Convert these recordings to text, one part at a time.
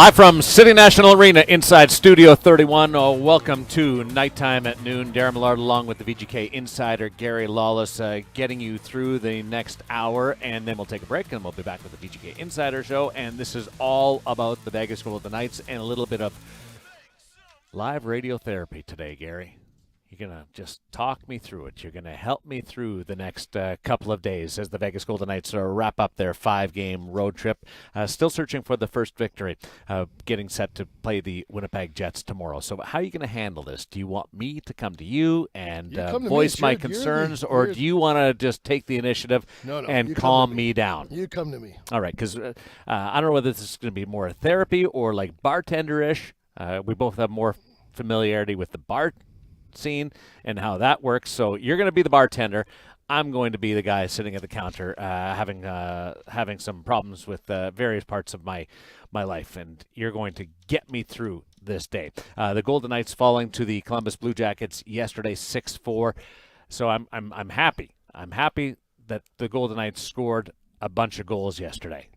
Live from City National Arena inside Studio 31. Welcome to Nighttime at Noon. Daren Milard along with the VGK insider Gary Lawless getting you through the next hour, and then we'll take a break and we'll be back with the VGK Insider Show. And this is all about the Vegas Golden Knights and a little bit of live radiotherapy today, Gary. You're going to just talk me through it. You're going to help me through the next couple of days as the Vegas Golden Knights wrap up their 5-game road trip. Still searching for the first victory, getting set to play the Winnipeg Jets tomorrow. So how are you going to handle this? Do you want me to come to you and voice my concerns, or do you want to just take the initiative and calm me down? You come to me. All right, because I don't know whether this is going to be more therapy or like bartender-ish. We both have more familiarity with the bar scene and how that works. So you're going to be the bartender. I'm going to be the guy sitting at the counter having some problems with various parts of my life, and you're going to get me through this day. The Golden Knights falling to the Columbus Blue Jackets yesterday 6-4. So I'm happy. I'm happy that the Golden Knights scored a bunch of goals yesterday.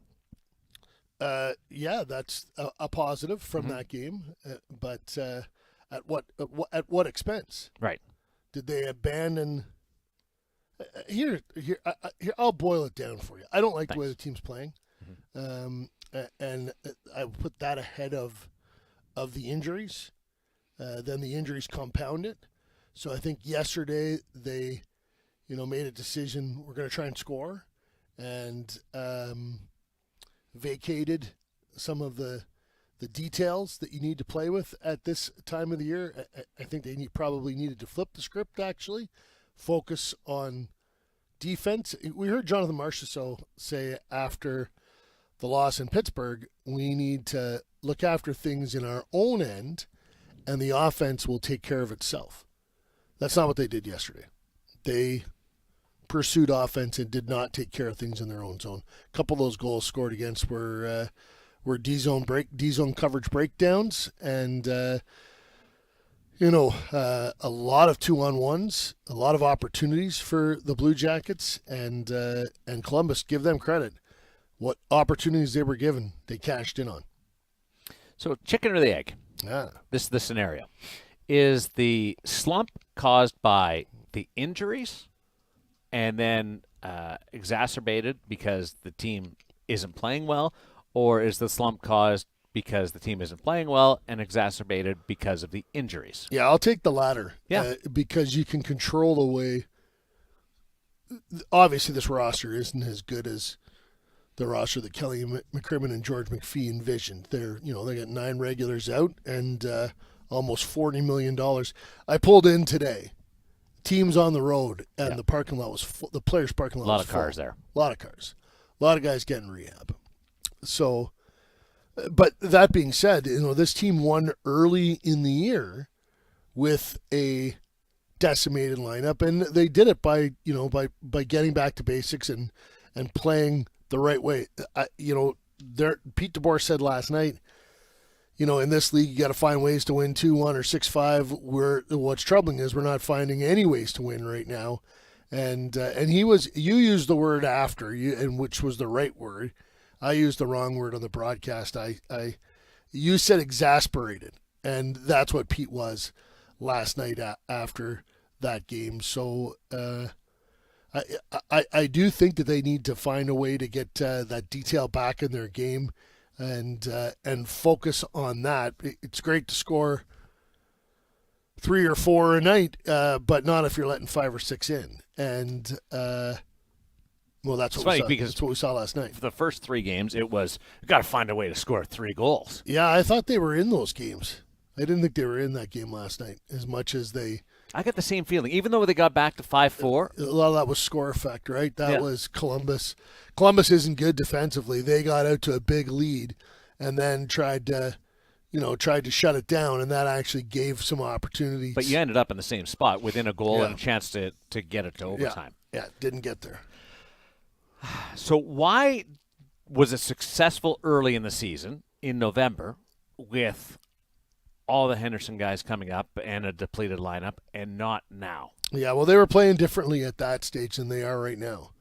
Yeah, that's a positive from that game, but at what expense? Right. Did they abandon? Here, I'll boil it down for you. I don't like the way the team's playing, and I put that ahead of the injuries. Then the injuries compound it. So I think yesterday they, made a decision. We're going to try and score, and vacated some of the details that you need to play with at this time of the year. I think they probably needed to flip the script, actually, focus on defense. We heard Jonathan Marchessault say after the loss in Pittsburgh, we need to look after things in our own end, and the offense will take care of itself. That's not what they did yesterday. They pursued offense and did not take care of things in their own zone. A couple of those goals scored against were D-zone coverage breakdowns, and a lot of 2-on-1s, a lot of opportunities for the Blue Jackets, and Columbus, give them credit. What opportunities they were given, they cashed in on. So chicken or the egg? This is the scenario. Is the slump caused by the injuries and then exacerbated because the team isn't playing well? Or is the slump caused because the team isn't playing well and exacerbated because of the injuries? Yeah, I'll take the latter. Yeah. Because you can control the way. Obviously, this roster isn't as good as the roster that Kelly McCrimmon and George McPhee envisioned. They got 9 regulars out and almost $40 million. I pulled in today. Teams on the road, and the parking lot was full. The players' parking lot was full. A lot of cars there. A lot of cars. A lot of guys getting rehab. So, but that being said, this team won early in the year with a decimated lineup, and they did it by getting back to basics and playing the right way. Pete DeBoer said last night, in this league you got to find ways to win 2-1 or 6-5. What's troubling is we're not finding any ways to win right now, and you used the word after and which was the right word. I used the wrong word on the broadcast. You said exasperated, and that's what Pete was last night after that game. So I do think that they need to find a way to get that detail back in their game and focus on that. It's great to score 3 or 4 a night, but not if you're letting 5 or 6 in. And well, that's what we saw last night. For the first 3 games, it was, you got to find a way to score 3 goals. Yeah, I thought they were in those games. I didn't think they were in that game last night as much as they. I got the same feeling. Even though they got back to 5-4. A lot of that was score effect, right? That was Columbus. Columbus isn't good defensively. They got out to a big lead and then tried to shut it down, and that actually gave some opportunities. But you ended up in the same spot within a goal and a chance to get it to overtime. Yeah, didn't get there. So why was it successful early in the season in November with all the Henderson guys coming up and a depleted lineup and not now? Yeah, well, they were playing differently at that stage than they are right now.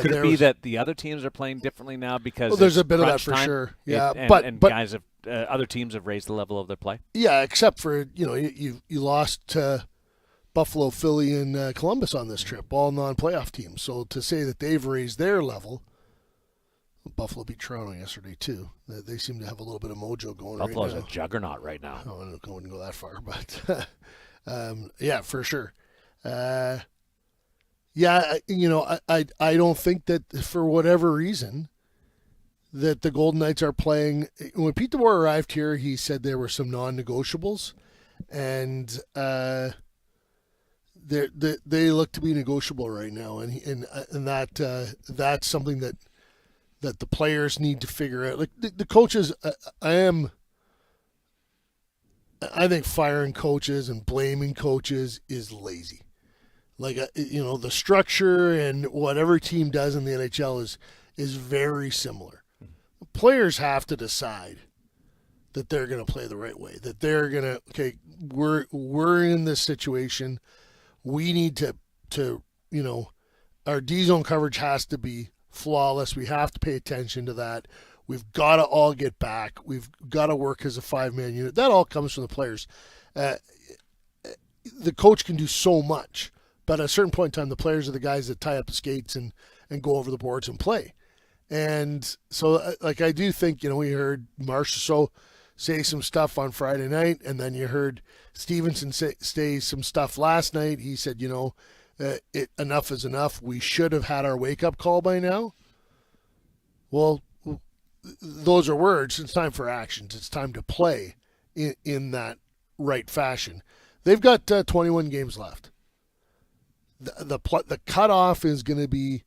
Could it be that the other teams are playing differently now because there's a bit of that crunch for time? sure. Yeah, And guys have other teams have raised the level of their play. Yeah, except for you lost to Buffalo, Philly, and Columbus on this trip, all non-playoff teams. So to say that they've raised their level, Buffalo beat Toronto yesterday too. They seem to have a little bit of mojo going. Buffalo's right now. a juggernaut right now. Oh, I wouldn't go that far, but yeah, for sure. Yeah, I don't think that for whatever reason that the Golden Knights are playing. When Pete DeBoer arrived here, he said there were some non-negotiables, and they look to be negotiable right now, and that's something that the players need to figure out. Like the coaches, I think firing coaches and blaming coaches is lazy. Like the structure and what every team does in the NHL is very similar. Players have to decide that they're going to play the right way. That they're going to we're in this situation. We need to our D zone coverage has to be flawless. We have to pay attention to that. We've got to all get back. We've got to work as a 5-man unit. That all comes from the players. The coach can do so much, but at a certain point in time, the players are the guys that tie up the skates and go over the boards and play. And so, I do think, we heard Marchessault say some stuff on Friday night, and then you heard Stevenson say some stuff last night. He said, enough is enough. We should have had our wake-up call by now. Well, those are words. It's time for actions. It's time to play in that right fashion. They've got 21 games left. The cutoff is going to be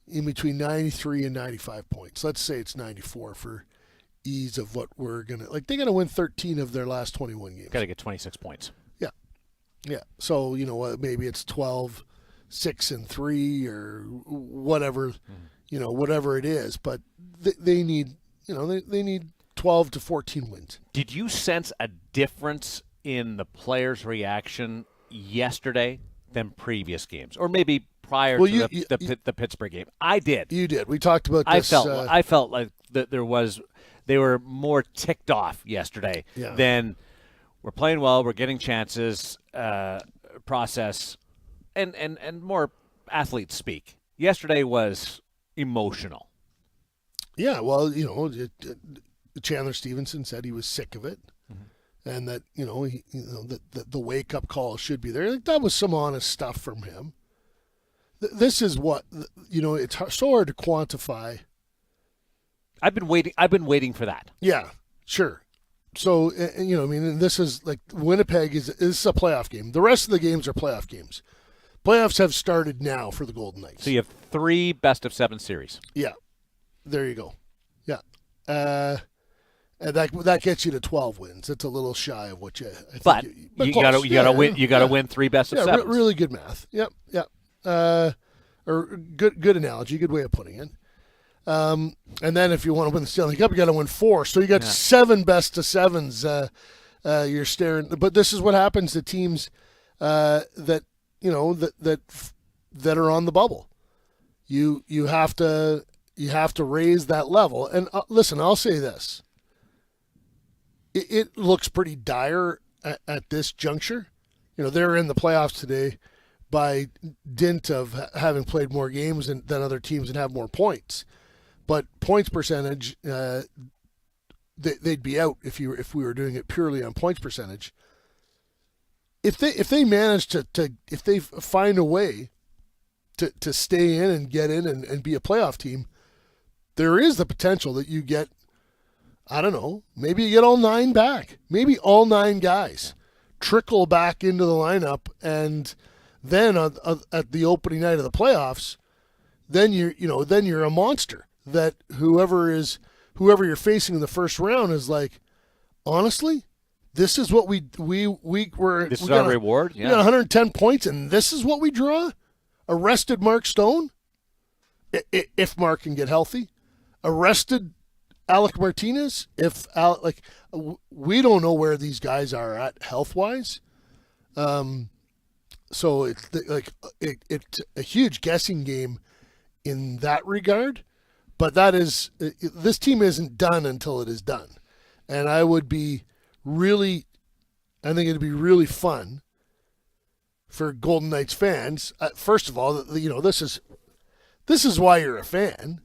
in between 93 and 95 points. Let's say it's 94 for ease of what we're going to... they're going to win 13 of their last 21 games. Got to get 26 points. Yeah. Yeah. So, maybe it's 12, 6, and 3 or whatever, whatever it is. But they need, they need 12 to 14 wins. Did you sense a difference in the players' reaction yesterday than previous games? Or maybe prior to the Pittsburgh game? I did. You did. We talked about this. I felt like that they were more ticked off yesterday than we're playing well, we're getting chances, process, and more athletes speak. Yesterday was emotional. Yeah, well, Chandler Stevenson said he was sick of it. And that that the wake up call should be there. That was some honest stuff from him. This is what it's so hard to quantify. I've been waiting for that. Yeah, sure. So this is Winnipeg is a playoff game. The rest of the games are playoff games. Playoffs have started now for the Golden Knights. So you have 3 best-of-7 series. Yeah, there you go. Yeah. And that gets you to 12 wins. It's a little shy of what you. But you got to win. You got to win 3 best of 7. Really good math. Yep. Or good analogy. Good way of putting it. And then if you want to win the Stanley Cup, you got to win 4. So you got 7 best of 7s. You're staring. But this is what happens to teams that are on the bubble. You have to raise that level. And listen, I'll say this. It looks pretty dire at this juncture. They're in the playoffs today by dint of having played more games than other teams and have more points. But points percentage, they'd be out if we were doing it purely on points percentage. If they manage if they find a way to stay in and get in and be a playoff team, there is the potential that you get. I don't know. Maybe you get all 9 back. Maybe all 9 guys trickle back into the lineup, and then at the opening night of the playoffs, then you're a monster. That whoever you're facing in the first round is like, honestly, this is what we were. This is our reward. We got 110 points, and this is what we draw. Arrested Mark Stone, if Mark can get healthy. Arrested Alec Martinez, we don't know where these guys are at health-wise. So it's a huge guessing game in that regard. But this team isn't done until it is done. And I think it'd be really fun for Golden Knights fans. First of all, this is why you're a fan.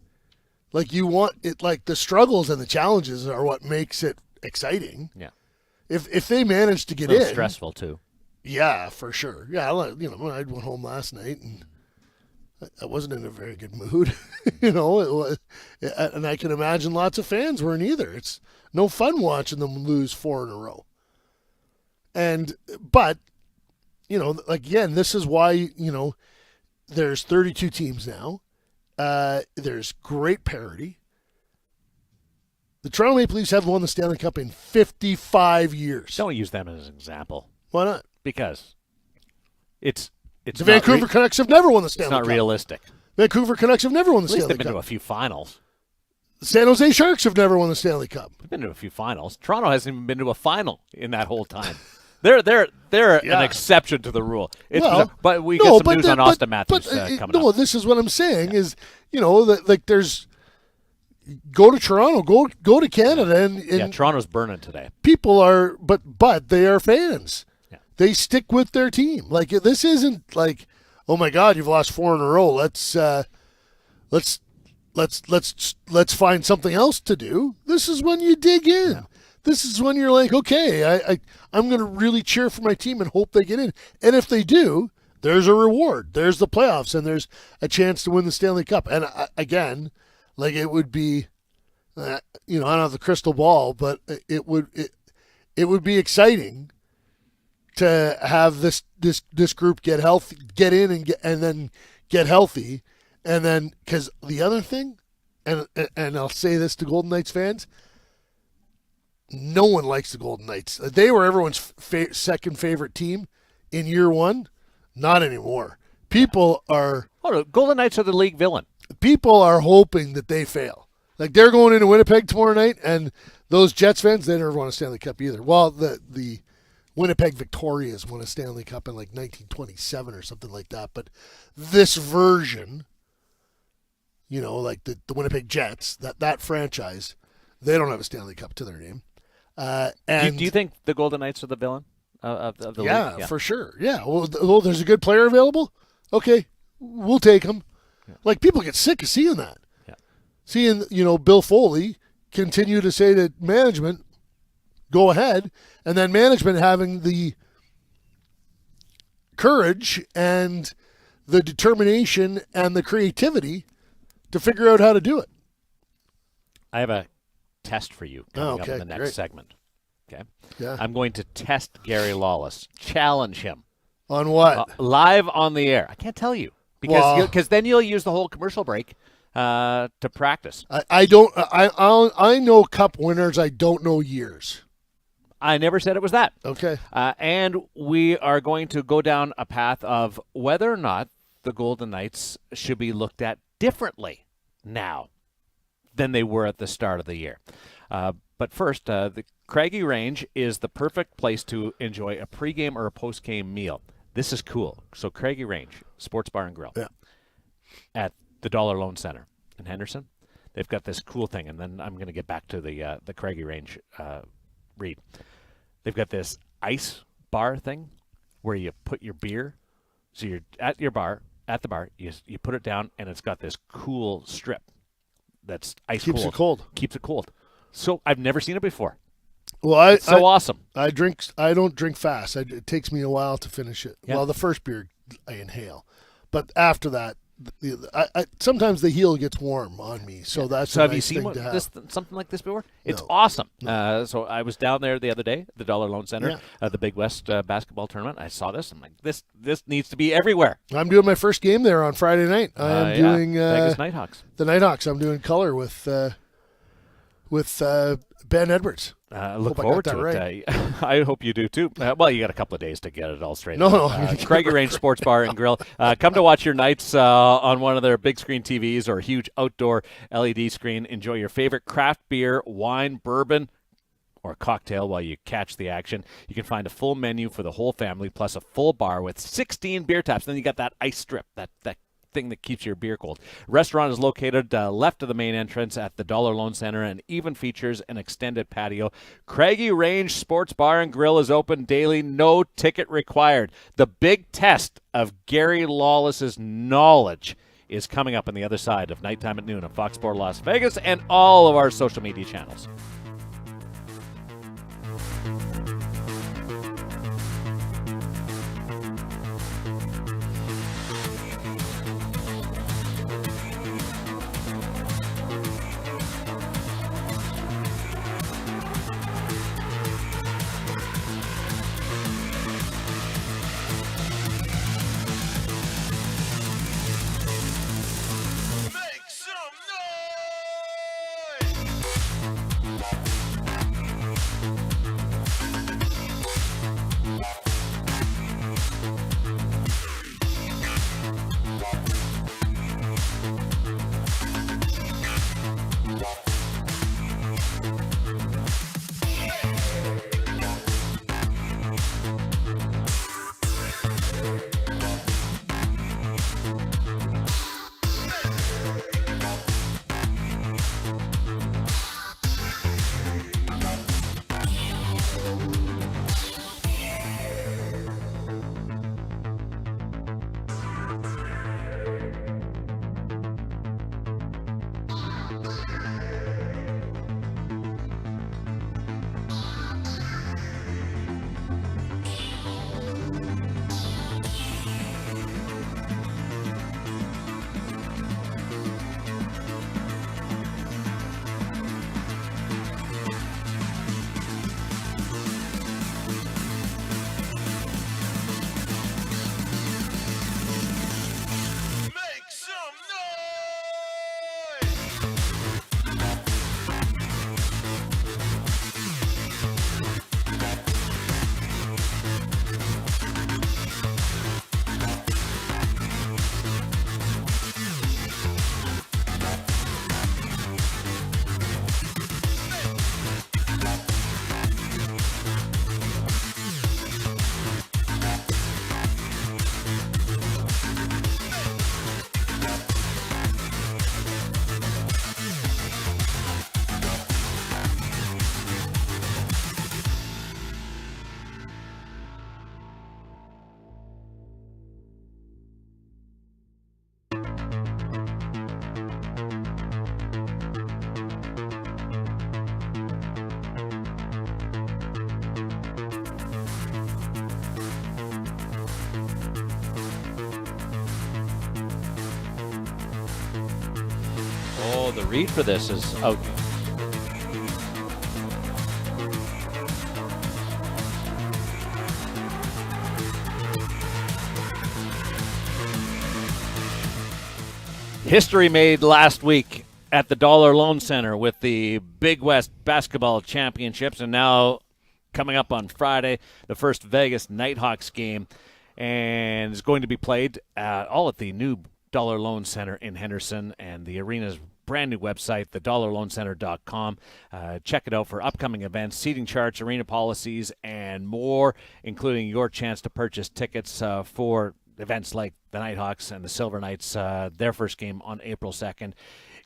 Like, you want it, like, the struggles and the challenges are what makes it exciting. Yeah. If they manage to get in. Stressful, too. Yeah, for sure. Yeah, I went home last night and I wasn't in a very good mood. It was, and I can imagine lots of fans weren't either. It's no fun watching them lose 4 in a row. But again, this is why, there's 32 teams now. There's great parity. The Toronto Maple Leafs have won the Stanley Cup in 55 years. Don't use them as an example. Why not? Because it's the Vancouver Canucks have never won the Stanley Cup. It's not realistic. Vancouver Canucks have never won the Stanley Cup. At least they've been to a few finals. The San Jose Sharks have never won the Stanley Cup. They've been to a few finals. Toronto hasn't even been to a final in that whole time. They're an exception to the rule. But we get some news on Austin Matthews coming up. No, this is what I'm saying is, there's go to Toronto, go to Canada, and Toronto's burning today. People are, but they are fans. Yeah. They stick with their team. Like, this isn't like, oh my God, you've lost 4 in a row. Let's find something else to do. This is when you dig in. Yeah. This is when you're like, okay, I'm going to really cheer for my team and hope they get in. And if they do, there's a reward. There's the playoffs, and there's a chance to win the Stanley Cup. And again, like, it would be, I don't have the crystal ball, but it would be exciting to have this group get in and then get healthy, and then, because the other thing, and I'll say this to Golden Knights fans. No one likes the Golden Knights. They were everyone's second favorite team in year one. Not anymore. People are... Oh, Golden Knights are the league villain. People are hoping that they fail. Like, they're going into Winnipeg tomorrow night, and those Jets fans, they never won a Stanley Cup either. Well, the Winnipeg Victorias won a Stanley Cup in, like, 1927 or something like that. But this version, like the Winnipeg Jets, that franchise, they don't have a Stanley Cup to their name. Do you think the Golden Knights are the villain of the league? Yeah, for sure. Yeah. Well, there's a good player available. Okay, we'll take him. Yeah. Like, people get sick of seeing that. Yeah. Seeing, Bill Foley continue to say to management, go ahead, and then management having the courage and the determination and the creativity to figure out how to do it. I have a test for you coming up in the next segment. Okay. Yeah. I'm going to test Gary Lawless. Challenge him. On what? Live on the air. I can't tell you because then you'll use the whole commercial break to practice. I know Cup winners. I don't know years. I never said it was that. Okay. And we are going to go down a path of whether or not the Golden Knights should be looked at differently now than they were at the start of the year. But first, the Craigie Range is the perfect place to enjoy a pregame or a postgame meal. This is cool. So Craigie Range, Sports Bar and Grill, at the Dollar Loan Center in Henderson. They've got this cool thing, and then I'm going to get back to the Craigie Range read. They've got this ice bar thing where you put your beer. So you're at the bar, you put it down, and it's got this cool strip that's ice cold. Keeps it cold. So I've never seen it before. Well, it's awesome. I don't drink fast. It takes me a while to finish it. Yeah. Well, the first beer I inhale, but after that, sometimes the heel gets warm on me. So that's so. Have you seen something like this before? It's awesome. No. So I was down there the other day, at the Dollar Loan Center, the Big West basketball tournament. I saw this. I'm like, this needs to be everywhere. I'm doing my first game there on Friday night. I'm doing Vegas Nighthawks. The Nighthawks. I'm doing color with Ben Edwards. Look forward to it. Right. I hope you do too. Well, you got a couple of days to get it all straight. No. Craigie Range Sports Bar and Grill. Come to watch your Knights on one of their big screen TVs or huge outdoor LED screen. Enjoy your favorite craft beer, wine, bourbon, or cocktail while you catch the action. You can find a full menu for the whole family, plus a full bar with 16 beer taps. Then you got that ice strip, that thing that keeps your beer cold. Restaurant is located left of the main entrance at the Dollar Loan Center and even features an extended patio. Craigie Range Sports Bar and Grill is open daily, no ticket required. The big test of Gary Lawless's knowledge is coming up on the other side of Nighttime at Noon on Fox Sports Las Vegas and all of our social media channels. Oh, the read for this is out. History made last week at the Dollar Loan Center with the Big West Basketball Championships, and now coming up on Friday, the first Vegas Nighthawks game, and is going to be played all at the new Dollar Loan Center in Henderson, and the arena's brand new website, thedollarloancenter.com. Check it out for upcoming events, seating charts, arena policies, and more, including your chance to purchase tickets for events like the Nighthawks and the Silver Knights, their first game on April 2nd.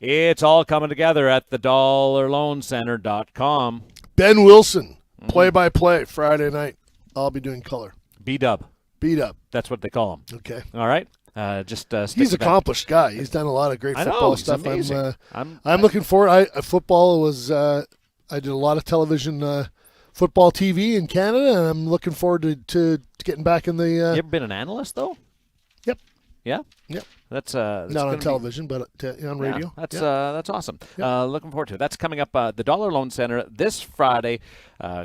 It's all coming together at thedollarloancenter.com. Ben Wilson, play-by-play, Friday night. I'll be doing color. B-Dub. B-Dub. That's what they call him. Okay. All right. He's an accomplished guy. He's done a lot of great football stuff. Amazing. I'm looking forward. Football was. I did a lot of television, football TV in Canada, and I'm looking forward to getting back in the. You ever been an analyst though? Yep. Yeah. Yep. That's not on television, but on radio. Yeah, that's awesome. Yep. Looking forward to it. That's coming up the Dollar Loan Center this Friday.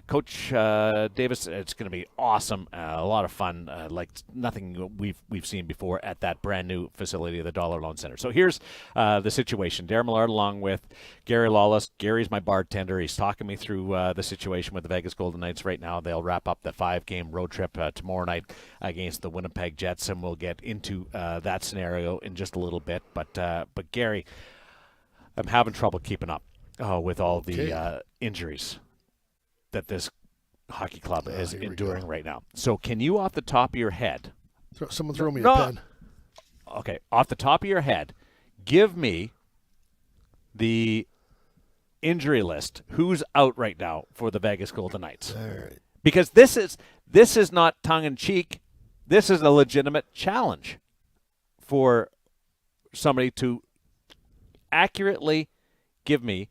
Coach Davis, it's going to be awesome. A lot of fun, like nothing we've seen before at that brand new facility, the Dollar Loan Center. So here's the situation. Daren Milard along with Gary Lawless. Gary's my bartender. He's talking me through the situation with the Vegas Golden Knights right now. They'll wrap up the 5-game road trip tomorrow night against the Winnipeg Jets, and we'll get into that scenario in just a little bit. But Gary, I'm having trouble keeping up with all the injuries that this hockey club is enduring right now. So can you, off the top of your head, someone throw me a pen. okay, off the top of your head, give me the injury list. Who's out right now for the Vegas Golden Knights? All right. Because this is not tongue in cheek. This is a legitimate challenge for somebody to accurately give me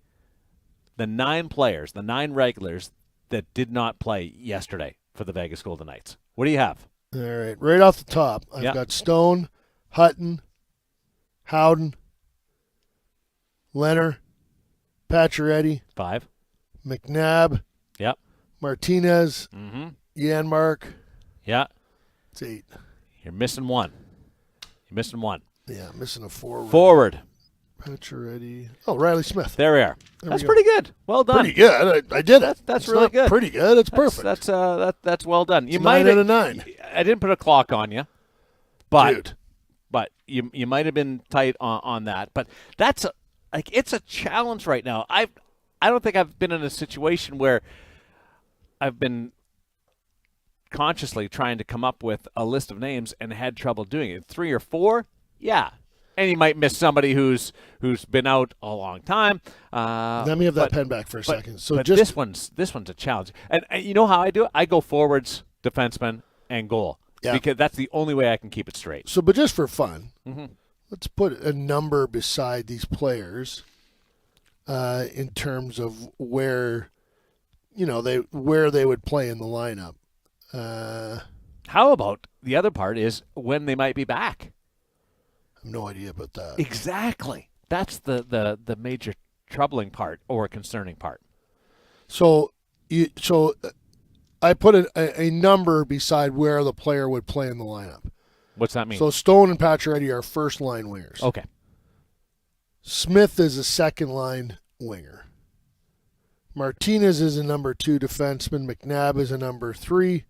the 9 players, the 9 regulars that did not play yesterday for the Vegas Golden Knights. What do you have? All right. Right off the top, I've got Stone, Hutton, Howden, Leonard, Pacioretty, 5. McNabb, Yep. Martinez, Mm-hmm. Janmark. Yeah. It's 8. You're missing one. Yeah, missing a forward. Forward. Pacioretty. Oh, Riley Smith. There we are. There That's we go. pretty good. Well done. Pretty good. I did it. That's It's really not good. Pretty good. It's perfect. That's well done. You It's might 9 out of 9. I didn't put a clock on you, but you might have been tight on that. But that's it's a challenge right now. I don't think I've been in a situation where I've been consciously trying to come up with a list of names and had trouble doing it. 3 or 4, yeah. And you might miss somebody who's been out a long time. Let me have that pen back for a second. So but just this one's a challenge. And you know how I do it? I go forwards, defenseman, and goal. Yeah. Because that's the only way I can keep it straight. but just for fun, Mm-hmm. let's put a number beside these players in terms of where they would play in the lineup. How about the other part is when they might be back? I have no idea about that. Exactly. That's the major troubling part or concerning part. So I put a number beside where the player would play in the lineup. What's that mean? So Stone and Pacioretty are first-line wingers. Okay. Smith is a second-line winger. Martinez is a number 2 defenseman. McNabb is a number 3.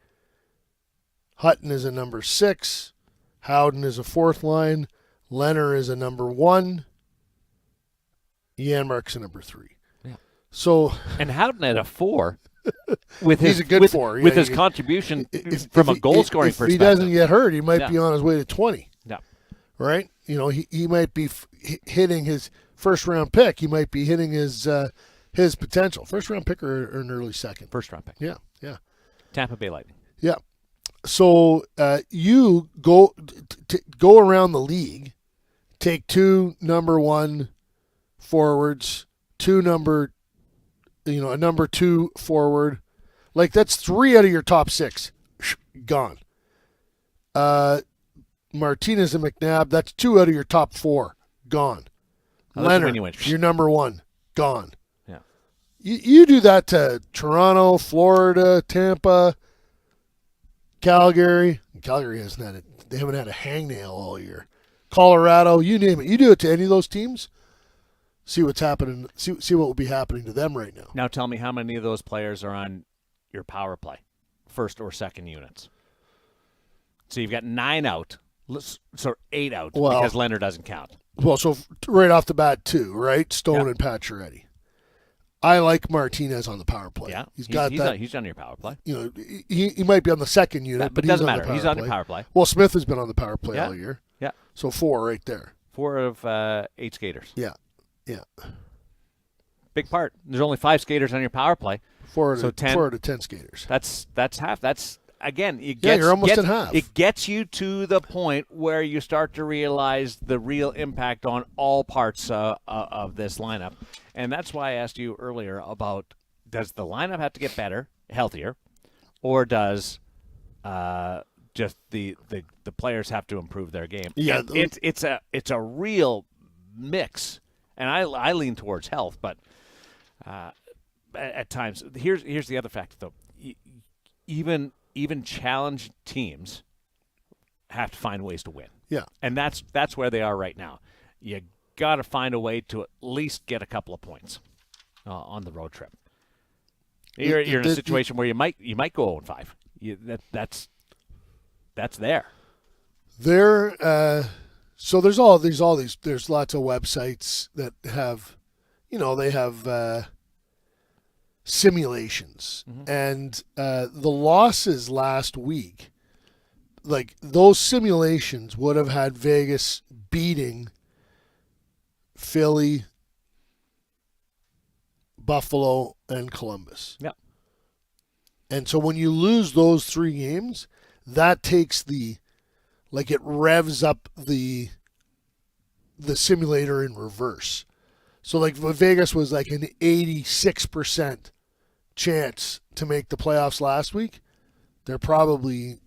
Hutton is a number 6. Howden is a fourth line. Leonard is a number 1. Janmark's a number 3. Yeah. So and Howden at a 4 with he's his a good 4. with his contribution from a goal scoring perspective. If he doesn't get hurt, he might be on his way to 20. Yeah. Right? He might be hitting his first round pick. He might be hitting his potential. First round pick or an early second. First round pick. Yeah. Tampa Bay Lightning. Yeah. So you go around the league, take 2 number 1 forwards, a number 2 forward. Like that's 3 out of your top 6 gone. Martinez and McNabb, that's 2 out of your top 4 gone. Leonard, your number 1 gone. Yeah. You do that to Toronto, Florida, Tampa, Calgary. Calgary they haven't had a hangnail all year. Colorado, you name it. You do it to any of those teams, see what's happening. See what will be happening to them right now. Now tell me how many of those players are on your power play, first or second units. So you've got 9 out, so 8 out because Leonard doesn't count. Well, so right off the bat, 2, right? Stone and Pacioretty. I like Martinez on the power play. Yeah, he's on your power play. He might be on the second unit, but it doesn't matter. He's on your power play. Well, Smith has been on the power play all year. Yeah. So 4 right there. 4 of 8 skaters. Yeah. Big part. There's only 5 skaters on your power play. 4 so 10. 4 to 10 skaters. That's half. That's again. You're almost at half. It gets you to the point where you start to realize the real impact on all parts of this lineup, and that's why I asked you earlier about does the lineup have to get better, healthier, or does just the players have to improve their game? Yeah, it's a real mix, and I lean towards health, but at times here's the other factor though. Even challenged teams have to find ways to win. Yeah, and that's where they are right now. You got to find a way to at least get a couple of points on the road trip. You're in a situation where you might go 0-5. That's there. So there's all these. There's lots of websites that have, they have simulations, and the losses last week. like those simulations would have had Vegas beating Philly, Buffalo, and Columbus. Yeah. And so when you lose those 3 games, that takes it revs up the simulator in reverse. So like Vegas was like an 86% chance to make the playoffs last week. They're probably,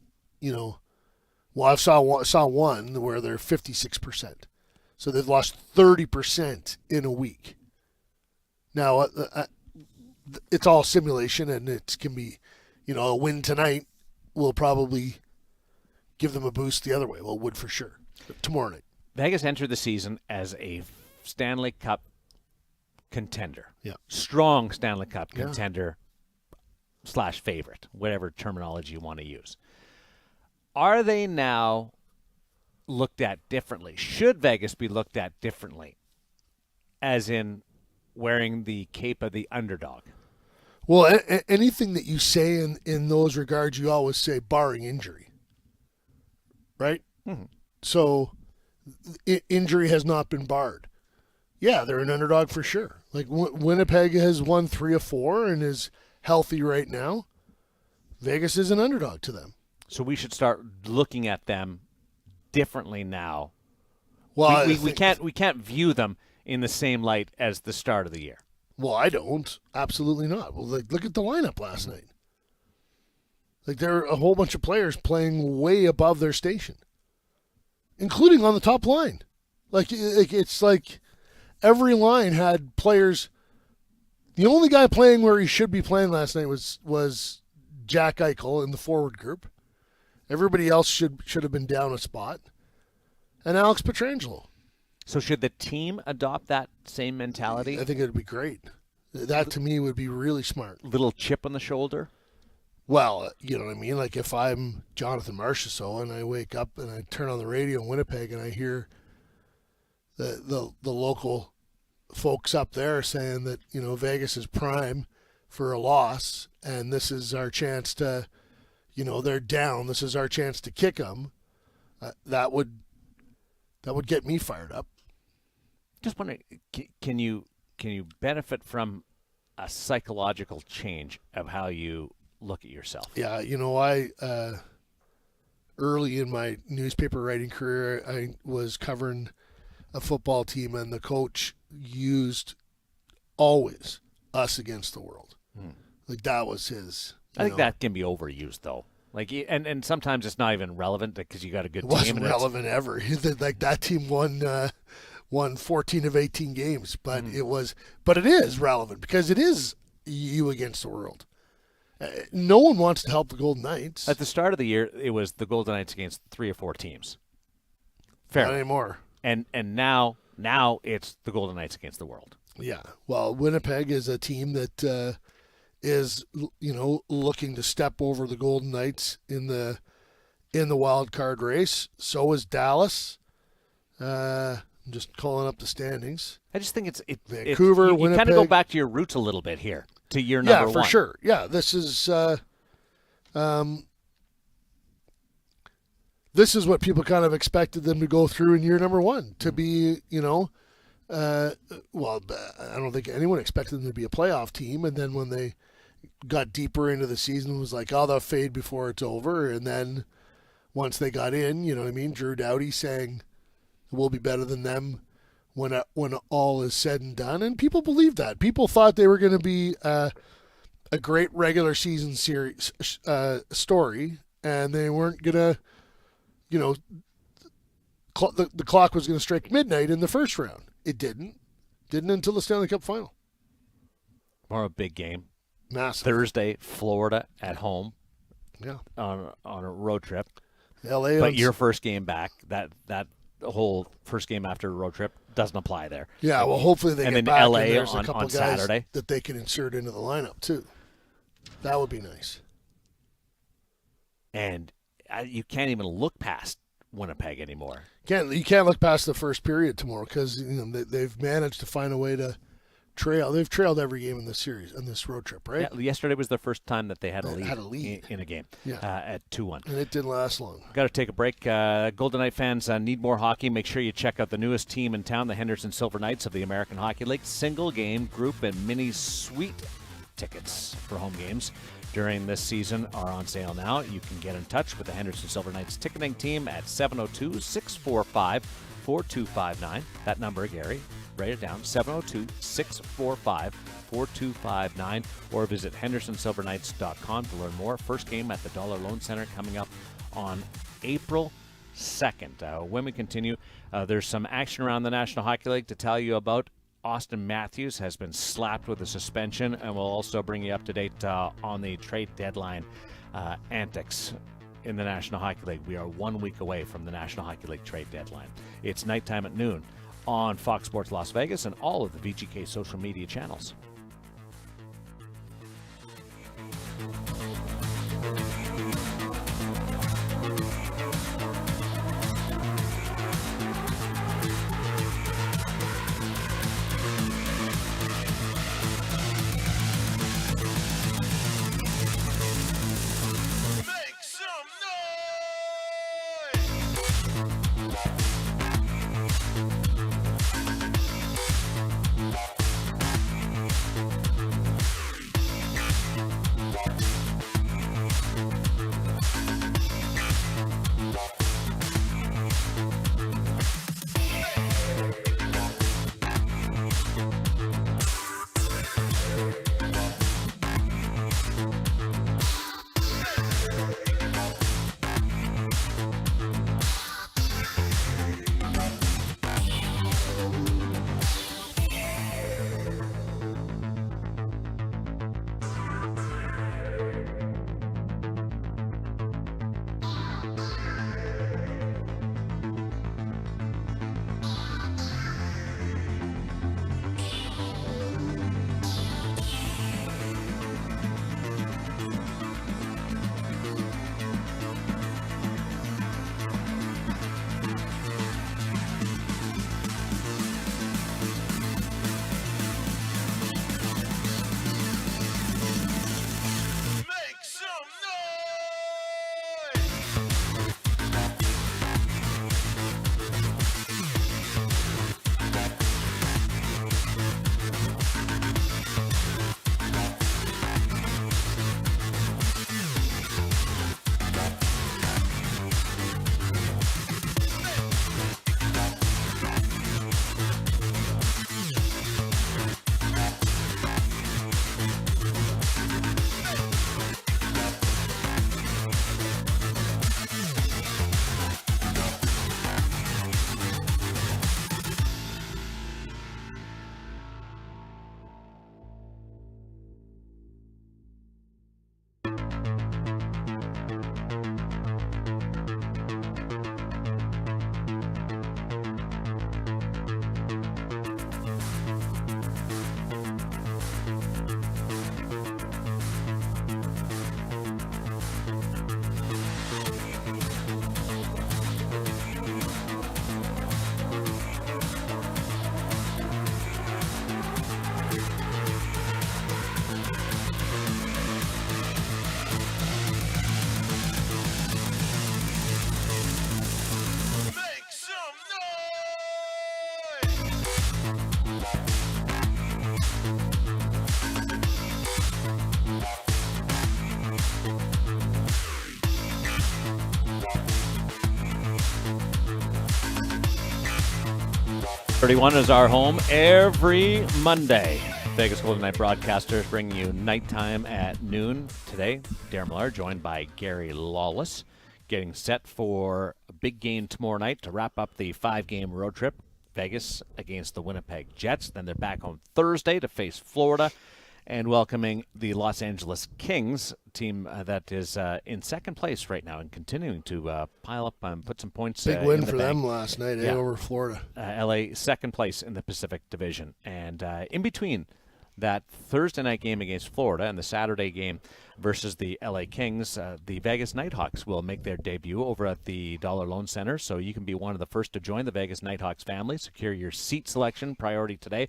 I saw one where they're 56%. So they've lost 30% in a week. Now, it's all simulation, and it can be, a win tonight will probably give them a boost the other way. Well, it would for sure. Tomorrow night. Vegas entered the season as a Stanley Cup contender. Yeah. Strong Stanley Cup contender / favorite, whatever terminology you want to use. Are they now looked at differently? Should Vegas be looked at differently? As in wearing the cape of the underdog? Well, anything that you say in those regards, you always say barring injury. Right? Mm-hmm. So injury has not been barred. Yeah, they're an underdog for sure. Like Winnipeg has won 3 of 4 and is healthy right now. Vegas is an underdog to them. So we should start looking at them differently now. Well, we can't view them in the same light as the start of the year. Well, I don't. Absolutely not. Well, look at the lineup last night. Like there are a whole bunch of players playing way above their station, including on the top line. Like it's like every line had players. The only guy playing where he should be playing last night was Jack Eichel in the forward group. Everybody else should have been down a spot, and Alex Pietrangelo. So should the team adopt that same mentality? I think it would be great. That to me would be really smart. Little chip on the shoulder? Well, you know what I mean? Like if I'm Jonathan Marchessault and I wake up and I turn on the radio in Winnipeg and I hear the local folks up there saying that, Vegas is prime for a loss and this is our chance to, they're down. This is our chance to kick them. That would get me fired up. Just wondering, can you benefit from a psychological change of how you look at yourself? Yeah, I early in my newspaper writing career, I was covering a football team, and the coach used always us against the world. Like that was his. I think that can be overused though. Like and sometimes it's not even relevant because you got a good team. It wasn't relevant ever. Like that team won 14 of 18 games, but it is relevant because it is you against the world. No one wants to help the Golden Knights. At the start of the year, it was the Golden Knights against 3 or 4 teams. Fair. Not anymore. And now it's the Golden Knights against the world. Yeah. Well, Winnipeg is a team that is looking to step over the Golden Knights in the wild card race. So is Dallas. I'm just calling up the standings. I just think it's Vancouver, you Winnipeg. kind of go back to your roots a little bit here, to year number 1. Yeah, for sure. Yeah, this is what people kind of expected them to go through in year number 1, to be, well, I don't think anyone expected them to be a playoff team. And then when they got deeper into the season, it was like, oh, they'll fade before it's over. And then once they got in, you know what I mean? Drew Doughty saying we'll be better than them when all is said and done. And people believed that. People thought they were going to be a great regular season series story, and they weren't going to, the clock was going to strike midnight in the first round. It didn't. Didn't until the Stanley Cup final. Or a big game. Massive. Thursday, Florida at home. Yeah. On a road trip. LA. But your first game back, that whole first game after a road trip doesn't apply there. Yeah, well, hopefully they and get then back LA and there's on a couple guys Saturday that they can insert into the lineup too. That would be nice. And you can't even look past Winnipeg anymore. You can't look past the first period tomorrow because they've managed to find a way to trail. They've trailed every game in this series, in this road trip, right? Yeah, yesterday was the first time that they had a lead, in a game Yeah. at 2-1. And it didn't last long. Got to take a break. Golden Knight fans need more hockey. Make sure you check out the newest team in town, the Henderson Silver Knights of the American Hockey League. Single game, group, and mini suite tickets for home games during this season are on sale now. You can get in touch with the Henderson Silver Knights ticketing team at 702-645-4259. That number, Gary, write it down, 702-645-4259, or visit hendersonsilverknights.com to learn more. First game at the Dollar Loan Center coming up on April 2nd. When we continue, there's some action around the National Hockey League to tell you about. Austin Matthews has been slapped with a suspension, and we'll also bring you up to date on the trade deadline antics in the National Hockey League. We are 1 week away from the National Hockey League trade deadline. It's nighttime at noon on Fox Sports Las Vegas and all of the VGK social media channels. .31 is our home every Monday. Vegas Golden Knight broadcasters bringing you nighttime at noon. Today, Daren Milard joined by Gary Lawless, getting set for a big game tomorrow night to wrap up the 5-game road trip. Vegas against the Winnipeg Jets. Then they're back on Thursday to face Florida and welcoming the Los Angeles Kings, team that is in second place right now and continuing to pile up and put some points. Big win for them last night over Florida. LA second place in the Pacific Division. And in between that Thursday night game against Florida and the Saturday game versus the LA Kings, the Vegas Nighthawks will make their debut over at the Dollar Loan Center. So you can be one of the first to join the Vegas Nighthawks family. Secure your seat selection priority today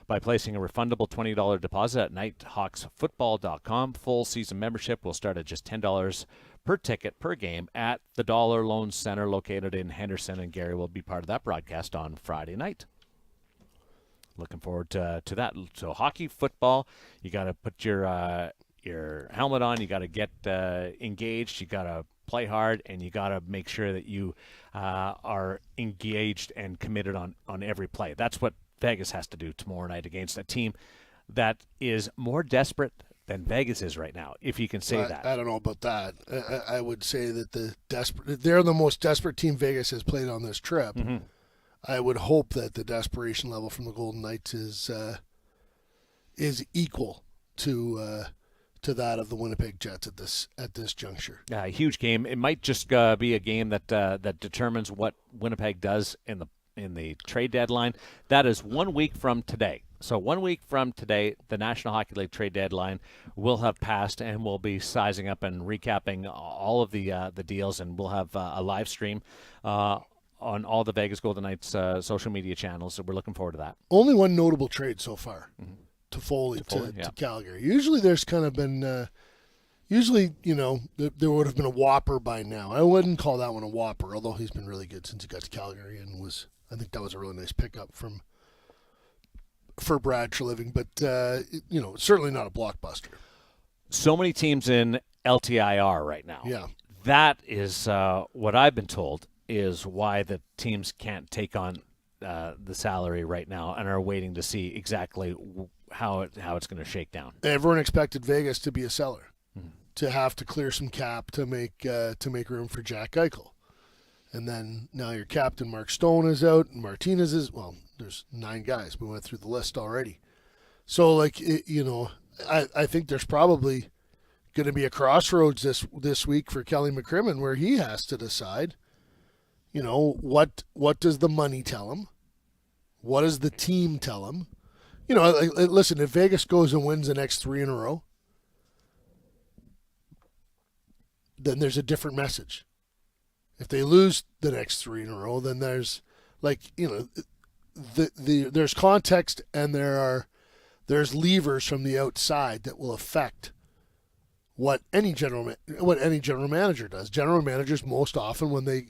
by placing a refundable $20 deposit at nighthawksfootball.com. Full season membership will start at just $10 per ticket per game at the Dollar Loan Center located in Henderson, and Gary will be part of that broadcast on Friday night. Looking forward to that. So hockey, football, you got to put your helmet on, you got to get engaged, you got to play hard, and you got to make sure that you are engaged and committed on every play. That's what Vegas has to do tomorrow night against a team that is more desperate than Vegas is right now, if you can say that. I don't know about that. I would say that they're the most desperate team Vegas has played on this trip. Mm-hmm. I would hope that the desperation level from the Golden Knights is equal to that of the Winnipeg Jets at this juncture. A huge game. It might just be a game that determines what Winnipeg does in the trade deadline. That is 1 week from today. So 1 week from today, the National Hockey League trade deadline will have passed, and we'll be sizing up and recapping all of the deals, and we'll have a live stream on all the Vegas Golden Knights social media channels. So we're looking forward to that. Only one notable trade so far. Mm-hmm. Toffoli to Calgary. Usually there's kind of been, there would have been a whopper by now. I wouldn't call that one a whopper, although he's been really good since he got to Calgary and I think that was a really nice pickup for Brad Treliving, but, certainly not a blockbuster. So many teams in LTIR right now. Yeah. That is what I've been told is why the teams can't take on the salary right now and are waiting to see exactly how it's going to shake down. Everyone expected Vegas to be a seller, to have to clear some cap to make room for Jack Eichel, and then now your captain Mark Stone is out, and Martinez is There's 9 guys. We went through the list already, so I think there's probably going to be a crossroads this week for Kelly McCrimmon where he has to decide. What does the money tell him? What does the team tell him? Listen, if Vegas goes and wins the next 3 in a row, then there's a different message. If they lose the next 3 in a row, then there's there's context and there's levers from the outside that will affect what any general manager does. General managers most often when they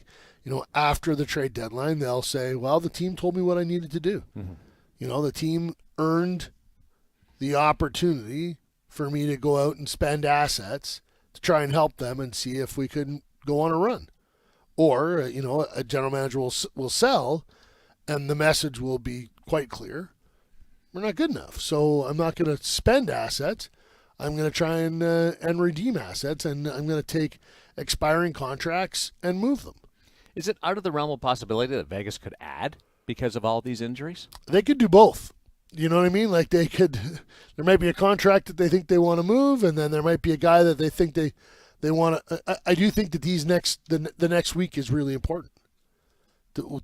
after the trade deadline, they'll say, well, the team told me what I needed to do. Mm-hmm. The team earned the opportunity for me to go out and spend assets to try and help them and see if we could go on a run. Or, a general manager will sell, and the message will be quite clear. We're not good enough, so I'm not going to spend assets. I'm going to try and redeem assets, and I'm going to take expiring contracts and move them. Is it out of the realm of possibility that Vegas could add because of all these injuries? They could do both. You know what I mean? Like there might be a contract that they think they want to move, and then there might be a guy that they think they want to. I do think that the next week is really important to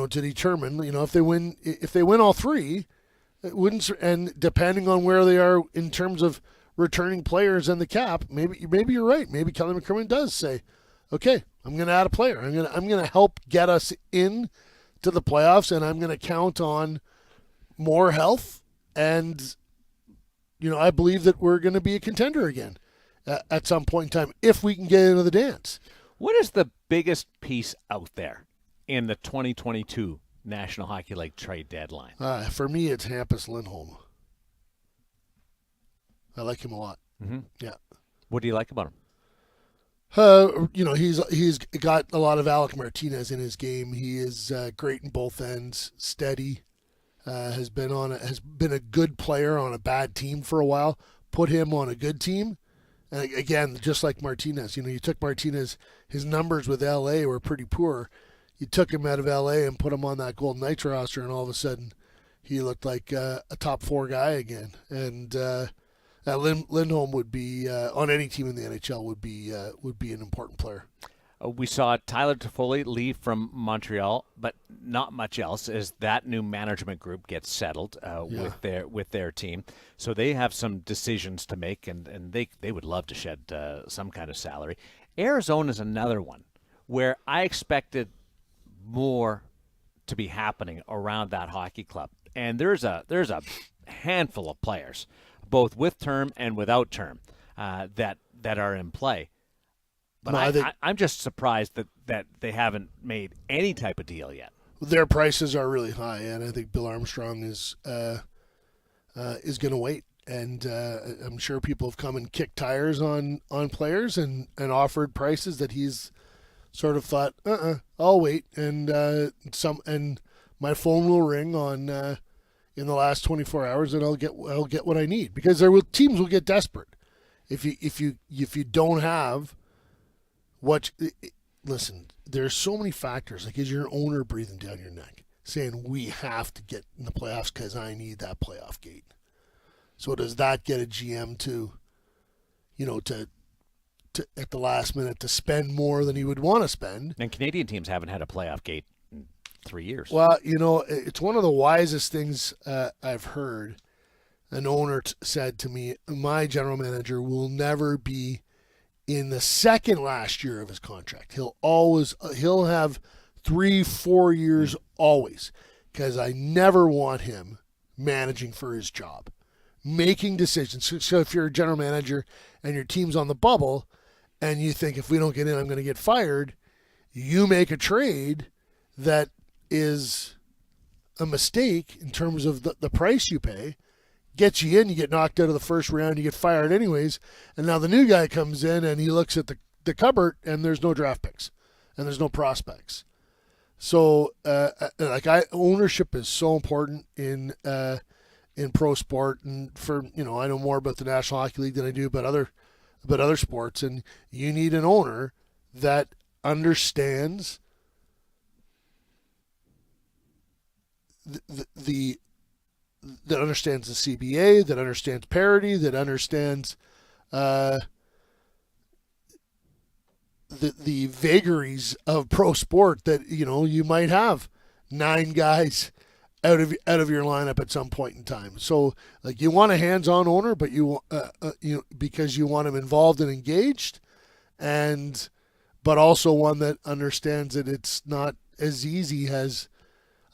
determine. If they win all 3, it wouldn't. And depending on where they are in terms of returning players and the cap, maybe you're right. Maybe Kelly McCrimmon does say, okay, I'm going to add a player. I'm going to help get us in to the playoffs, and I'm going to count on more health. And I believe that we're going to be a contender again at some point in time if we can get into the dance. What is the biggest piece out there in the 2022 National Hockey League trade deadline? For me, it's Hampus Lindholm. I like him a lot. Mm-hmm. Yeah. What do you like about him? He's got a lot of Alec Martinez in his game. He is great in both ends, steady. Has been a good player on a bad team for a while. Put him on a good team, and again, just like Martinez, you took Martinez. His numbers with LA were pretty poor. You took him out of LA and put him on that Golden Knights roster, and all of a sudden, he looked like a top 4 guy again. And Lindholm would be on any team in the NHL would be an important player. We saw Tyler Toffoli leave from Montreal, but not much else as that new management group gets settled with their team. So they have some decisions to make, and they would love to shed some kind of salary. Arizona is another one where I expected more to be happening around that hockey club. and there's a handful of players, both with term and without term, that are in play. But I'm just surprised that they haven't made any type of deal yet. Their prices are really high, and I think Bill Armstrong is going to wait. And I'm sure people have come and kicked tires on players and offered prices that he's sort of thought, I'll wait, and my phone will ring on in the last 24 hours, and I'll get what I need, because teams will get desperate if you don't have what. Listen, there's so many factors. Like, is your owner breathing down your neck, saying we have to get in the playoffs because I need that playoff gate? So does that get a GM to at the last minute to spend more than he would want to spend? And Canadian teams haven't had a playoff gate in 3 years. Well, it's one of the wisest things I've heard. An owner said to me, my general manager will never be in the second last year of his contract. He'll have 3-4 years always, because I never want him managing for his job, making decisions. So if you're a general manager and your team's on the bubble and you think, if we don't get in, I'm going to get fired, you make a trade that is a mistake in terms of the price you pay, gets you in, you get knocked out of the first round, you get fired anyways, and now the new guy comes in and he looks at the cupboard and there's no draft picks and there's no prospects. So ownership is so important in pro sport, and for I know more about the National Hockey League than I do about other sports, and you need an owner that understands that understands the CBA, that understands parity, that understands the vagaries of pro sport, that you might have 9 guys out of your lineup at some point in time. So, like, you want a hands-on owner, but because you want him involved and engaged, but also one that understands that it's not as easy as,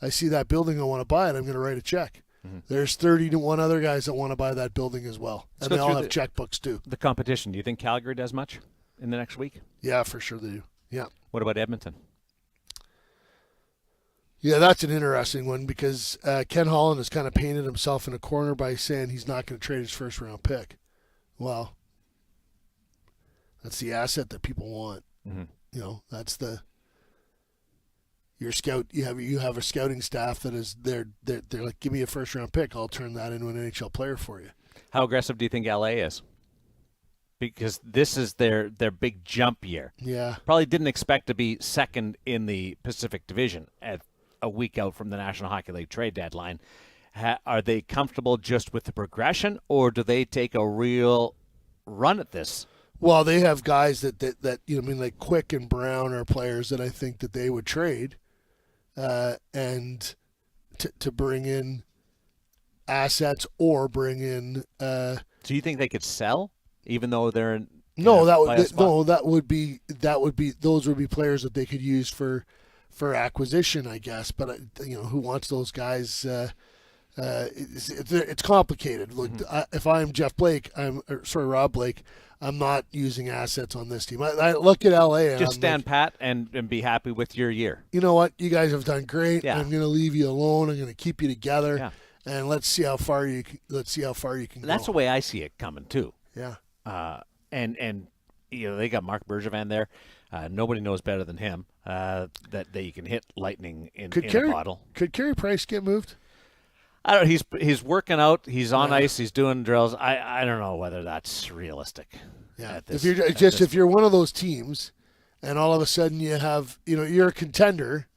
I see that building, I want to buy it, I'm going to write a check. Mm-hmm. There's 31 other guys that want to buy that building as well, and they all have checkbooks too. The competition. Do you think Calgary does much in the next week? Yeah, for sure they do. Yeah. What about Edmonton? Yeah, that's an interesting one, because Ken Holland has kind of painted himself in a corner by saying he's not going to trade his first-round pick. Well, that's the asset that people want. Mm-hmm. That's your scout. You have a scouting staff that is they're like, give me a first-round pick, I'll turn that into an NHL player for you. How aggressive do you think LA is? Because this is their big jump year. Yeah. Probably didn't expect to be second in the Pacific Division at a week out from the National Hockey League trade deadline. Are they comfortable just with the progression, or do they take a real run at this? Well, they have guys that like Quick and Brown are players that I think that they would trade, and to bring in assets or bring in. Do you think they could sell, even though they're in? Those would be players that they could use for acquisition, I guess. But who wants those guys? It's complicated. Look, if I'm Rob Blake, I'm not using assets on this team. I look at LA and just stand pat and be happy with your year. You know what? You guys have done great. Yeah. I'm going to leave you alone. I'm going to keep you together. Yeah. And let's see how far you can go. That's the way I see it coming too. Yeah. And they got Mark Bergevin there. Nobody knows better than him that you can hit lightning in a bottle. Could Carey Price get moved? I don't. He's working out. He's on ice. He's doing drills. I don't know whether that's realistic. Yeah. If you're one of those teams, and all of a sudden you have you're a contender,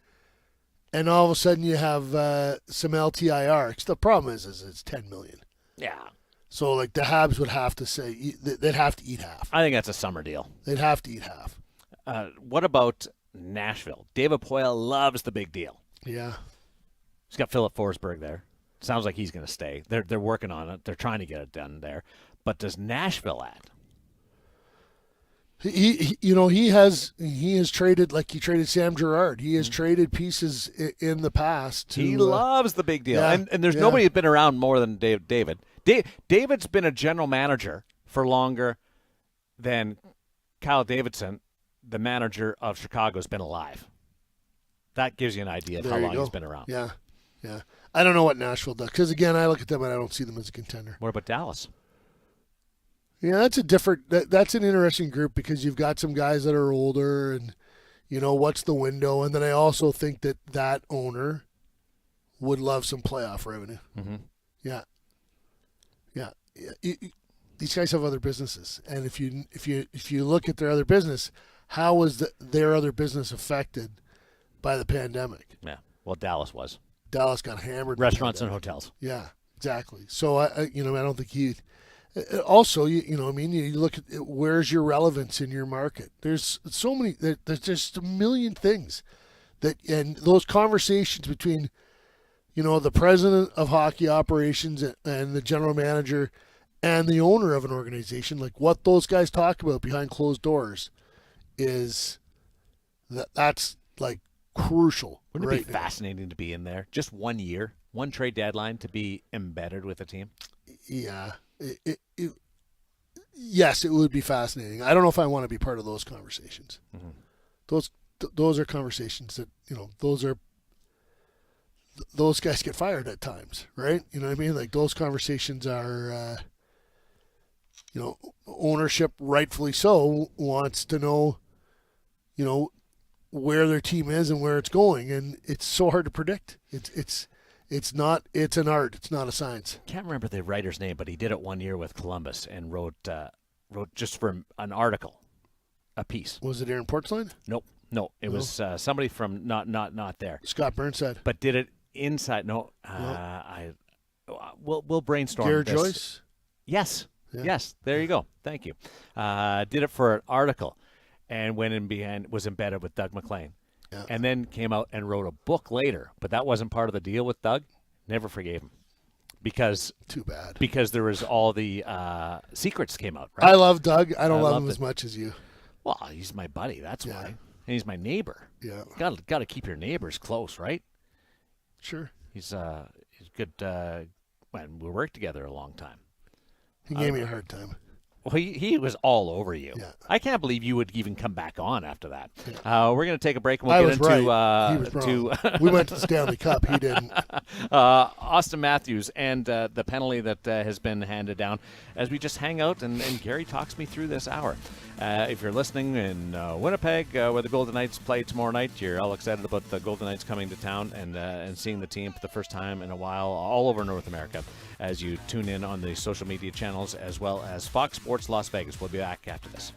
and all of a sudden you have some LTIR. The problem is it's $10 million. Yeah. So like the Habs would have to say they'd have to eat half. I think that's a summer deal. They'd have to eat half. What about Nashville? David Poile loves the big deal. Yeah. He's got Philip Forsberg there. Sounds like he's going to stay. They're working on it. They're trying to get it done there. But does Nashville add? He has traded, like he traded Sam Girard. He has traded pieces in the past. He loves the big deal, yeah, and there's nobody who's been around more than David. David's been a general manager for longer than Kyle Davidson, the manager of Chicago, has been alive. That gives you an idea of how long he's been around. Yeah. I don't know what Nashville does, because again, I look at them and I don't see them as a contender. What about Dallas? Yeah, that's a different. That's an interesting group, because you've got some guys that are older, and what's the window. And then I also think that owner would love some playoff revenue. Mm-hmm. Yeah. These guys have other businesses, and if you look at their other business, how was their other business affected by the pandemic? Yeah. Well, Dallas was. Dallas got hammered. Restaurants and hotels. Yeah, exactly. So I don't think he. Also, you look at where's your relevance in your market. There's so many. There's just a million things and those conversations between, the president of hockey operations and the general manager and the owner of an organization, like what those guys talk about behind closed doors, that's like crucial. Wouldn't it be fascinating to be in there? Just 1 year, one trade deadline to be embedded with a team. Yeah. Yes, it would be fascinating. I don't know if I want to be part of those conversations. Mm-hmm. Those are conversations that those guys get fired at times, right? You know what I mean? Like those conversations are, ownership, rightfully so, wants to know, where their team is and where it's going, and it's so hard to predict. It's an art. It's not a science. Can't remember the writer's name, but he did it 1 year with Columbus and wrote just for an article, a piece. Was it Aaron Portzline? Nope. No, it was somebody from not there. Scott Burnside. But did it inside? No, we'll brainstorm. Garrett this. Joyce. Yes. Yeah. Yes. There you go. Thank you. Did it for an article, and went in behind, was embedded with Doug McLean. Yeah. And then came out and wrote a book later, but that wasn't part of the deal with Doug. Never forgave him because too bad. Because there was all the secrets came out. Right? I love Doug. I don't love him as much as you. Well, he's my buddy. That's why, and he's my neighbor. Yeah, got to keep your neighbors close, right? Sure. He's good. When we worked together a long time. He gave me a hard time. Well, he was all over you. Yeah. I can't believe you would even come back on after that. Yeah. We're going to take a break and we'll he get into. Was wrong. We went to the Stanley Cup. He didn't. Austin Matthews and the penalty that has been handed down as we just hang out and Gary talks me through this hour. If you're listening in Winnipeg, where the Golden Knights play tomorrow night, you're all excited about the Golden Knights coming to town and seeing the team for the first time in a while all over North America as you tune in on the social media channels as well as Fox Sports Las Vegas. We'll be back after this.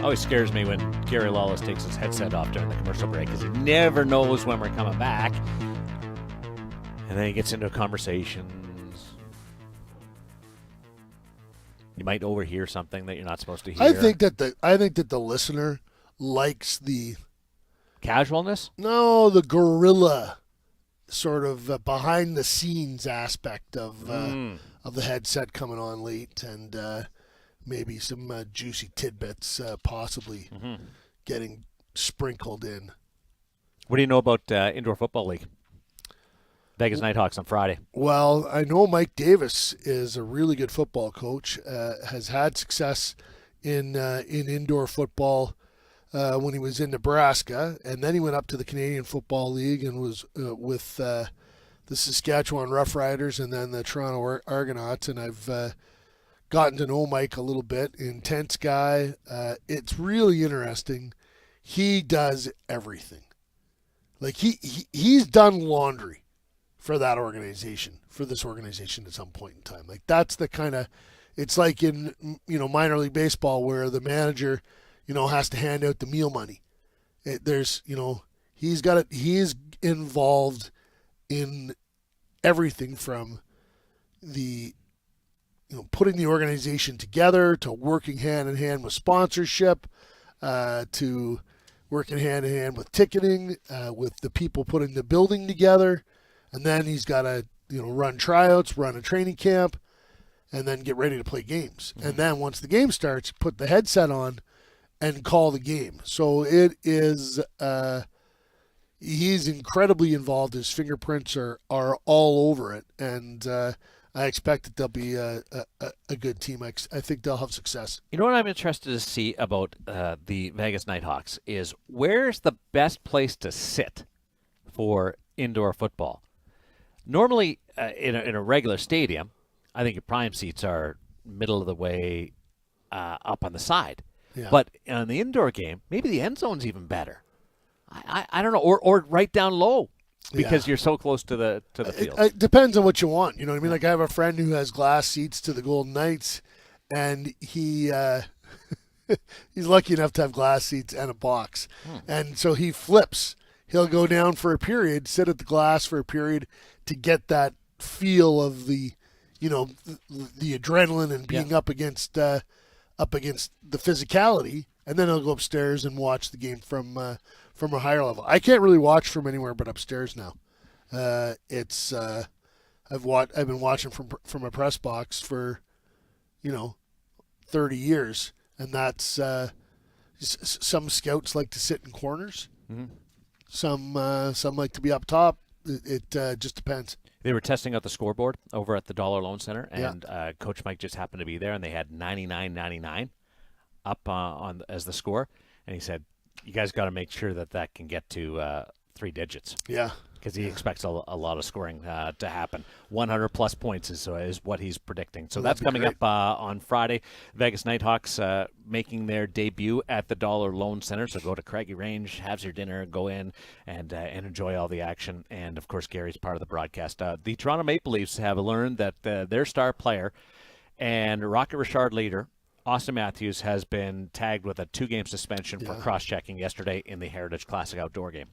Always scares me when Gary Lawless takes his headset off during the commercial break because he never knows when we're coming back. And then he gets into conversations. You might overhear something that you're not supposed to hear. I think that the listener likes the casualness. No, the guerrilla sort of behind the scenes aspect of the headset coming on late and maybe some juicy tidbits possibly getting sprinkled in. What do you know about Indoor Football League? Vegas Nighthawks on Friday. Well, I know Mike Davis is a really good football coach, has had success in indoor football when he was in Nebraska, and then he went up to the Canadian Football League and was with the Saskatchewan Roughriders and then the Toronto Argonauts, and I've gotten to know Mike a little bit. Intense guy. It's really interesting. He does everything. Like he's done laundry for that organization, for this organization at some point in time. Like that's the kind of, it's like in, minor league baseball where the manager, has to hand out the meal money. He's involved in everything from the, putting the organization together to working hand in hand with sponsorship, to working hand in hand with ticketing, with the people putting the building together. And then he's got to, run tryouts, run a training camp, and then get ready to play games. And then once the game starts, put the headset on and call the game. So it is, he's incredibly involved. His fingerprints are all over it. And I expect that they'll be a good team. I think they'll have success. You know what I'm interested to see about the Vegas Nighthawks is where's the best place to sit for indoor football? Normally, in a regular stadium, I think your prime seats are middle of the way up on the side. Yeah. But on the indoor game, maybe the end zone's even better. I don't know, or right down low because you're so close to the field. It depends on what you want. You know what I mean? Like I have a friend who has glass seats to the Golden Knights, and he he's lucky enough to have glass seats and a box, and so he flips. He'll go down for a period, sit at the glass for a period to get that feel of the, the adrenaline and being up against the physicality, and then he'll go upstairs and watch the game from a higher level. I can't really watch from anywhere but upstairs now. I've been watching from a press box for, 30 years, and that's some scouts like to sit in corners. Mm-hmm. Some like to be up top. It just depends. They were testing out the scoreboard over at the Dollar Loan Center, and Coach Mike just happened to be there, and they had 99.99 up on as the score, and he said, "You guys got to make sure that can get to 3 digits." Yeah. Because he expects a lot of scoring to happen. 100-plus points is what he's predicting. So that's coming up on Friday. Vegas Nighthawks making their debut at the Dollar Loan Center. So go to Craigie Range, have your dinner, go in, and enjoy all the action. And, of course, Gary's part of the broadcast. The Toronto Maple Leafs have learned that their star player and Rocket Richard leader, Austin Matthews, has been tagged with a 2-game suspension for cross-checking yesterday in the Heritage Classic outdoor game.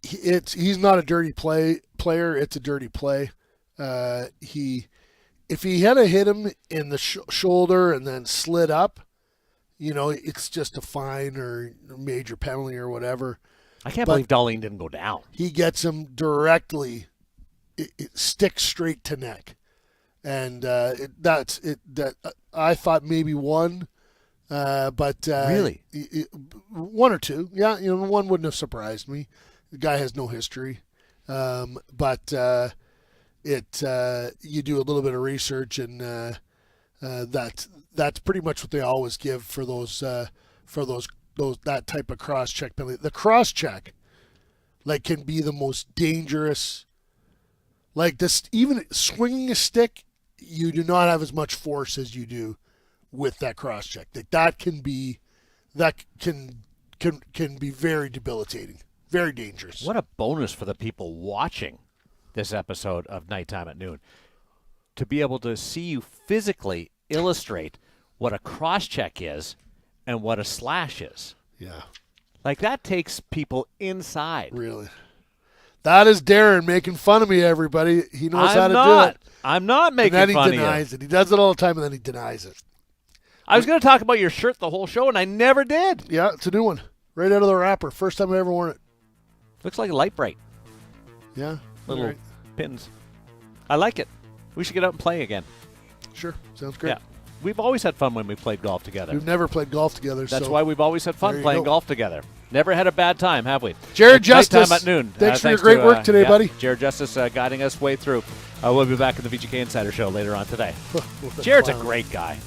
He's not a dirty player. It's a dirty play. If he had hit him in the shoulder and then slid up, it's just a fine or a major penalty or whatever. I can't believe Darlene didn't go down. He gets him directly. It sticks straight to neck, and that's it. That I thought maybe one. But really, 1 or 2. Yeah, one wouldn't have surprised me. The guy has no history, but you do a little bit of research, and that's pretty much what they always give for those that type of cross check penalty. The cross check, can be the most dangerous. Like this, even swinging a stick, you do not have as much force as you do with that cross check. That can be very debilitating. Very dangerous. What a bonus for the people watching this episode of Nighttime at Noon to be able to see you physically illustrate what a cross-check is and what a slash is. Yeah. Like, that takes people inside. Really. That is Daren making fun of me, everybody. He knows how to do it. I'm not making fun of you. And then he denies it. He does it all the time, and then he denies it. I was going to talk about your shirt the whole show, and I never did. Yeah, it's a new one. Right out of the wrapper. First time I ever worn it. Looks like a light bright. Yeah. Little pins. I like it. We should get out and play again. Sure. Sounds great. Yeah. We've always had fun when we played golf together. We've never played golf together. That's why we've always had fun playing golf together. Never had a bad time, have we? Jared Justice. Nighttime at noon. Thanks for your great work today, buddy. Jared Justice guiding us way through. We'll be back at the VGK Insider Show later on today. Jared's a great guy.